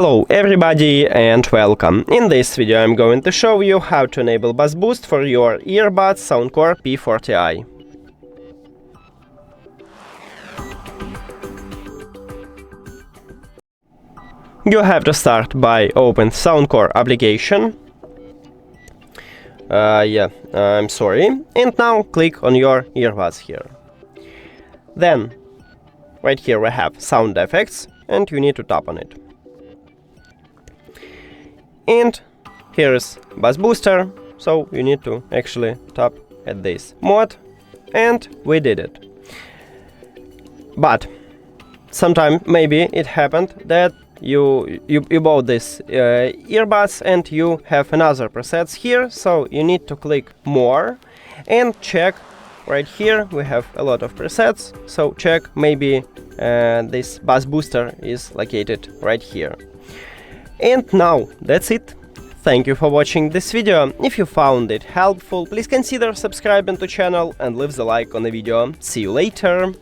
Hello everybody and welcome. In this video I'm going to show you how to enable bass boost for your earbuds SOUNDCORE P40i. You have to start by open SOUNDCORE application. I'm sorry. And now click on your earbuds here. Then, right here we have sound effects and you need to tap on it. And here is bass booster, so you need to actually tap at this mod, and we did it. But sometime maybe it happened that you bought this earbuds and you have another presets here, so you need to click more and check. Right here we have a lot of presets, so check maybe this bass booster is located right here. And now that's it. Thank you for watching this video. If you found it helpful, please consider subscribing to channel and leave the like on the video. See you later!